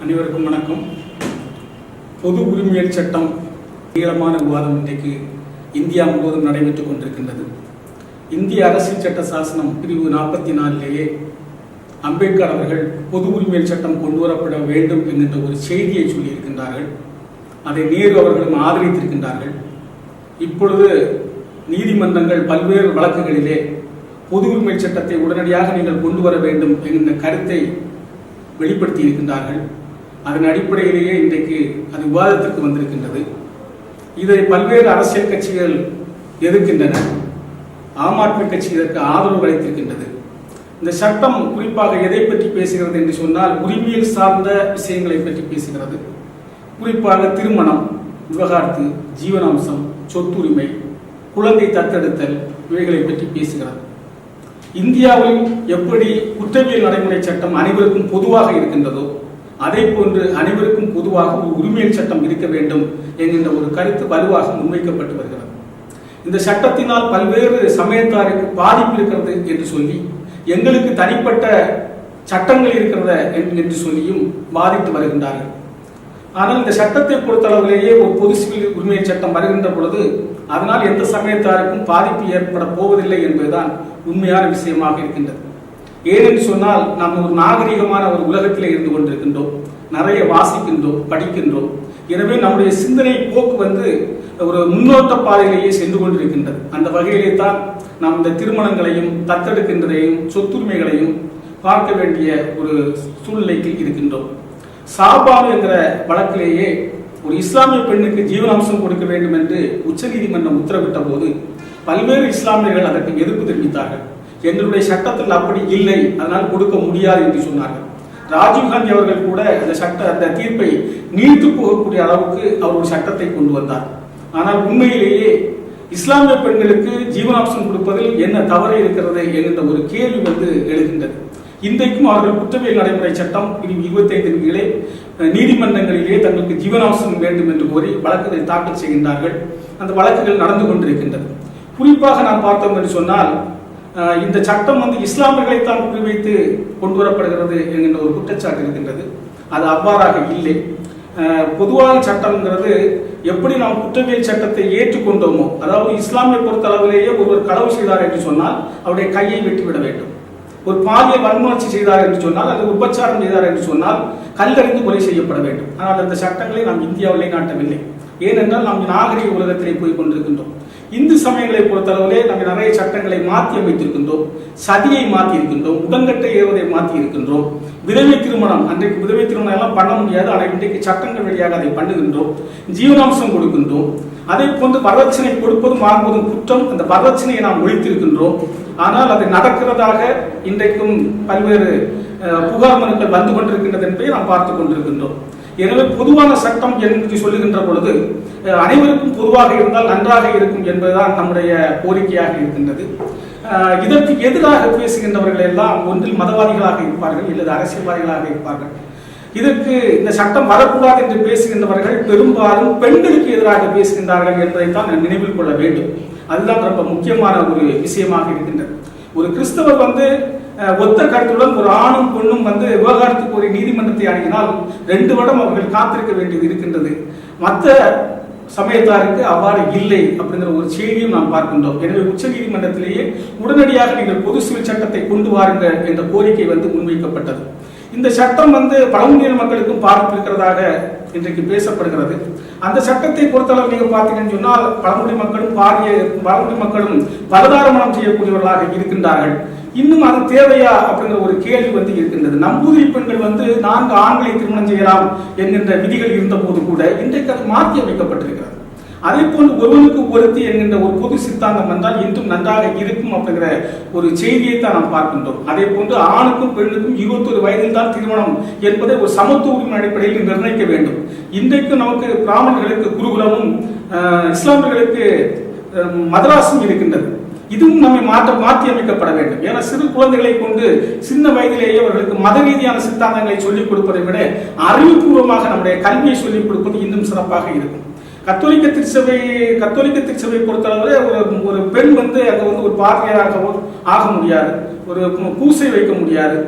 அனைவருக்கும் வணக்கம். பொது உரிமையல் சட்டம் நீளமான விவாதம் இன்றைக்கு இந்தியா முழுவதும் நடைபெற்றுக் கொண்டிருக்கின்றது. இந்திய அரசியல் சட்ட சாசனம் பிரிவு 44லேயே அம்பேத்கர் அவர்கள் பொது உரிமையல் சட்டம் கொண்டு வரப்பட வேண்டும் என்கின்ற ஒரு செய்தியை சொல்லியிருக்கின்றார்கள். அதை நேரு அவர்களும் ஆதரித்திருக்கின்றார்கள். இப்பொழுது நீதிமன்றங்கள் பல்வேறு வழக்குகளிலே பொது உரிமை சட்டத்தை உடனடியாக நீங்கள் கொண்டு வர வேண்டும் என்கின்ற கருத்தை வெளிப்படுத்தி இருக்கின்றார்கள். அதன் அடிப்படையிலேயே இன்றைக்கு அது விவாதத்திற்கு வந்திருக்கின்றது. இதை பல்வேறு அரசியல் கட்சிகள் எதிர்க்கின்றன. ஆம் ஆத்மி கட்சி இதற்கு ஆதரவு அளித்திருக்கின்றது. இந்த சட்டம் குறிப்பாக எதை பற்றி பேசுகிறது என்று சொன்னால், உரிமையில் சார்ந்த விஷயங்களை பற்றி பேசுகிறது. குறிப்பாக திருமணம், விவகாரத்து, ஜீவனாம்சம், சொத்துரிமை, குழந்தை தத்தெடுத்தல் இவைகளை பற்றி பேசுகிறது. இந்தியாவில் எப்படி குற்றவியல் நடைமுறை சட்டம் அனைவருக்கும் பொதுவாக இருக்கின்றதோ அதே போன்று அனைவருக்கும் பொதுவாக ஒரு உரிமையல் சட்டம் இருக்க வேண்டும் என்கின்ற ஒரு கருத்து வலுவாக முன்வைக்கப்பட்டு வருகிறது. இந்த சட்டத்தினால் பல்வேறு சமயத்தாருக்கு பாதிப்பு இருக்கிறது என்று சொல்லி, எங்களுக்கு தனிப்பட்ட சட்டங்கள் இருக்கிறத என்று சொல்லியும் பாதித்து வருகின்றார்கள். ஆனால் இந்த சட்டத்தை பொறுத்தளவிலேயே ஒரு பொது சிவில் உரிமையல் சட்டம் வருகின்ற பொழுது அதனால் எந்த சமயத்தாருக்கும் பாதிப்பு ஏற்பட போவதில்லை என்பதுதான் உண்மையான விஷயமாக இருக்கின்றது. ஏனென்று சொன்னால், நாம் ஒரு நாகரிகமான ஒரு உலகத்திலே இருந்து கொண்டிருக்கின்றோம். நிறைய வாசிக்கின்றோம், படிக்கின்றோம். எனவே நம்முடைய சிந்தனை போக்கு ஒரு முன்னோட்ட பாதையிலேயே சென்று கொண்டிருக்கின்றது. அந்த வகையிலே தான் நாம் இந்த திருமணங்களையும் தத்தெடுக்கின்றதையும் சொத்துரிமைகளையும் பார்க்க வேண்டிய ஒரு சூழ்நிலைக்கு இருக்கின்றோம். சாபானு என்கிற வழக்கிலேயே ஒரு இஸ்லாமிய பெண்ணுக்கு ஜீவனாம்சம் கொடுக்க வேண்டும் என்று உச்சநீதிமன்றம் உத்தரவிட்ட போது பல்வேறு இஸ்லாமியர்கள் அதற்கு எதிர்ப்பு தெரிவித்தார்கள். எங்களுடைய சட்டத்தில் அப்படி இல்லை, அதனால் கொடுக்க முடியாது என்று சொன்னார்கள். ராஜீவ்காந்தி அவர்கள் கூட அந்த தீர்ப்பை நீர்த்து போகக்கூடிய அளவுக்கு அவர் ஒரு சட்டத்தை கொண்டு வந்தார். ஆனால் உண்மையிலேயே இஸ்லாமிய பெண்களுக்கு ஜீவனாம்சம் கொடுப்பதில் என்ன தவறு இருக்கிறது என்கின்ற ஒரு கேள்வி எழுகின்றது. இன்றைக்கும் அவர்கள் குற்றவியல் நடைமுறை சட்டம் பிரிவு 25 கீழே நீதிமன்றங்களிலே தங்களுக்கு ஜீவனாம்சம் வேண்டும் என்று கோரி வழக்குகளை தாக்கல் செய்கின்றார்கள். அந்த வழக்குகள் நடந்து கொண்டிருக்கின்றது. குறிப்பாக நாம் பார்த்தோம் என்று சொன்னால், இந்த சட்டம் இஸ்லாமியர்களைத்தான் குறிவைத்து கொண்டு வரப்படுகிறது என்கின்ற ஒரு குற்றச்சாட்டு இருக்கின்றது. அது அவ்வாறாக இல்லை. பொதுவான சட்டம்ங்கிறது எப்படி நாம் குற்றவியல் சட்டத்தை ஏற்றுக்கொண்டோமோ, அதாவது இஸ்லாமிய பொறுத்தளவிலேயே ஒருவர் களவு செய்தார் என்று சொன்னால் அவருடைய கையை வெட்டிவிட வேண்டும். ஒரு பாலியல் வன்முயற்சி செய்தார் என்று சொன்னால், அல்லது உபச்சாரம் செய்தார் என்று சொன்னால் கல்லறிந்து கொலை செய்யப்பட வேண்டும். ஆனால் அந்த சட்டங்களை நாம் இந்தியாவிலே நாட்டவில்லை. ஏனென்றால் நாம் நாகரிக உலகத்திலே போய் கொண்டிருக்கின்றோம். இந்து சமயங்களை பொறுத்தளவிலே நம்ம நிறைய சட்டங்களை மாற்றி அமைத்திருக்கின்றோம். சதியை மாற்றி இருக்கின்றோம், உடன்கட்டை ஏறுவதை மாற்றி இருக்கின்றோம். விதவை திருமணம், அன்றைக்கு விதவை திருமணம் எல்லாம் பண்ண முடியாது, ஆனால் இன்றைக்கு சட்டங்கள் வழியாக அதை பண்ணுகின்றோம். ஜீவனாம்சம் கொடுக்கின்றோம். அதே போன்று வரதட்சணை கொடுப்பதும் வாங்குவதும் குற்றம். அந்த வரதட்சணையை நாம் ஒழித்திருக்கின்றோம். ஆனால் அது நடக்கிறதாக இன்றைக்கும் பல்வேறு புகார் மனுக்கள் வந்து கொண்டிருக்கின்றது என்பதை நாம் பார்த்துக் கொண்டிருக்கின்றோம். எனவே பொதுவான சட்டம் என்று சொல்லுகின்ற பொழுது அனைவருக்கும் பொதுவாக இருந்தால் நன்றாக இருக்கும் என்பதுதான் நம்முடைய கோரிக்கையாக இருக்கின்றது. இதற்கு எதிராக பேசுகின்றவர்கள் எல்லாம் ஒன்றில் மதவாதிகளாக இருப்பார்கள், இல்லது அரசியல்வாதிகளாக இருப்பார்கள். இதற்கு இந்த சட்டம் வரக்கூடாது என்று பேசுகின்றவர்கள் பெரும்பாலும் பெண்களுக்கு எதிராக பேசுகின்றார்கள் என்பதைத்தான் நினைவில் கொள்ள வேண்டும். அதுதான் ரொம்ப முக்கியமான ஒரு விஷயமாக இருக்கின்றது. ஒரு கிறிஸ்தவர் ஒத்த கருத்துடன் ஒரு ஆணும் பொண்ணும் விவகாரத்துக்கு ஒரு நீதிமன்றத்தை அணுகினால் 2 வருடம் அவர்கள் காத்திருக்க வேண்டியது இருக்கின்றது. மற்ற சமயத்தாருக்கு அவ்வாறு இல்லை அப்படிங்கிற ஒரு செய்தியும் நாம் பார்க்கின்றோம். எனவே உச்ச நீதிமன்றத்திலேயே உடனடியாக நீங்கள் பொது சிவில் சட்டத்தை கொண்டு வாருங்கள் என்ற கோரிக்கை முன்வைக்கப்பட்டது. இந்த சட்டம் பழங்குடியின மக்களுக்கும் பாதிப்பு இருக்கிறதாக இன்றைக்கு பேசப்படுகிறது. அந்த சட்டத்தை பொறுத்தளவு நீங்க பார்த்தீங்கன்னு சொன்னால், பழங்குடி மக்களும் பலதாரமணம் செய்யக்கூடியவர்களாக இருக்கின்றார்கள். இன்னும் அது தேவையா அப்படிங்கிற ஒரு கேள்வி இருக்கின்றது. நம்பூதிரி பெண்கள் 4 ஆண்களை திருமணம் செய்யலாம் என்கின்ற விதிகள் இருந்த போது கூட இன்றைக்கு அது மாற்றி அமைக்கப்பட்டிருக்கிறது. அதே போன்று ஒருவனுக்கு ஒருத்தி என்கின்ற ஒரு பொது சித்தாந்தம் வந்தால் இன்றும் நன்றாக இருக்கும் அப்படிங்கிற ஒரு செய்தியை தான் நாம் பார்க்கின்றோம். அதே போன்று ஆணுக்கும் பெண்ணுக்கும் 21 வயதில் தான் திருமணம் என்பதை ஒரு சமத்துவ உரிமை அடிப்படையில் நிர்ணயிக்க வேண்டும். இன்றைக்கு நமக்கு பிராமணர்களுக்கு குருகுலமும் இஸ்லாமியர்களுக்கு மதராசும் இருக்கின்றது. இதுவும் நம்மை மாற்றி அமைக்கப்பட வேண்டும். ஏன்னா சிறு குழந்தைகளை கொண்டு சின்ன வயதிலேயே அவர்களுக்கு மத ரீதியான சித்தாந்தங்களை சொல்லிக் கொடுப்பதை விட அறிவுபூர்வமாக நம்முடைய கல்வியை சொல்லிக் கொடுப்பது இன்னும் சிறப்பாக இருக்கும். கத்தோலிக்க திருச்சபை பொறுத்தளவில் ஒரு பெண் அங்க ஒரு பார்வையாராக ஆக முடியாது, ஒரு பூசை வைக்க முடியாது.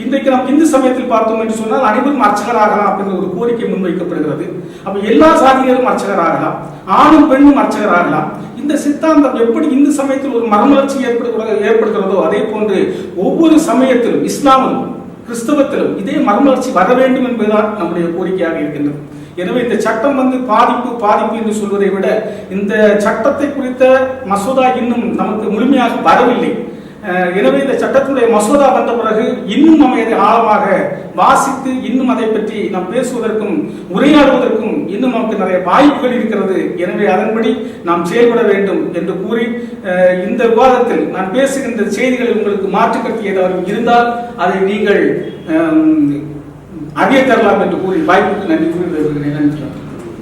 இன்றைக்கு நாம் இந்து சமயத்தில் பார்த்தோம் என்று சொன்னால் அனைவரும் அர்ச்சகராகலாம் அப்படிங்கிற ஒரு கோரிக்கை முன்வைக்கப்படுகிறது. அப்ப எல்லா சாதியினரும் அர்ச்சகராகலாம், ஆணும் பெண்ணும் அர்ச்சகராகலாம். இந்த சித்தாந்தம் எப்படி இந்து சமயத்தில் ஒரு மறுமலர்ச்சி ஏற்படுகிறதோ அதே போன்று ஒவ்வொரு சமயத்திலும், இஸ்லாமிலும் கிறிஸ்தவத்திலும் இதே மறுமலர்ச்சி வர வேண்டும் என்பதுதான் நம்முடைய கோரிக்கையாக இருக்கின்றது. எனவே இந்த சட்டம் பாதிப்பு என்று சொல்வதை விட இந்த சட்டத்தை குறித்த மசோதா இன்னும் நமக்கு முழுமையாக வரவில்லை. எனவே இந்த சட்டத்தினுடைய மசோதா வந்த பிறகு இன்னும் நம்ம இதை ஆழமாக வாசித்து இன்னும் அதை பற்றி நாம் பேசுவதற்கும் உரையாடுவதற்கும் இன்னும் நமக்கு நிறைய வாய்ப்புகள் இருக்கிறது. எனவே அதன்படி நாம் செயல்பட வேண்டும் என்று கூறி இந்த விவாதத்தில் நான் பேசுகின்ற செய்திகளில் உங்களுக்கு மாற்று கருத்து ஏதாவது இருந்தால் அதை நீங்கள் அறிய தரலாம் என்று கூறி வாய்ப்புக்கு நன்றி கூறி வருகிறேன். நன்றி.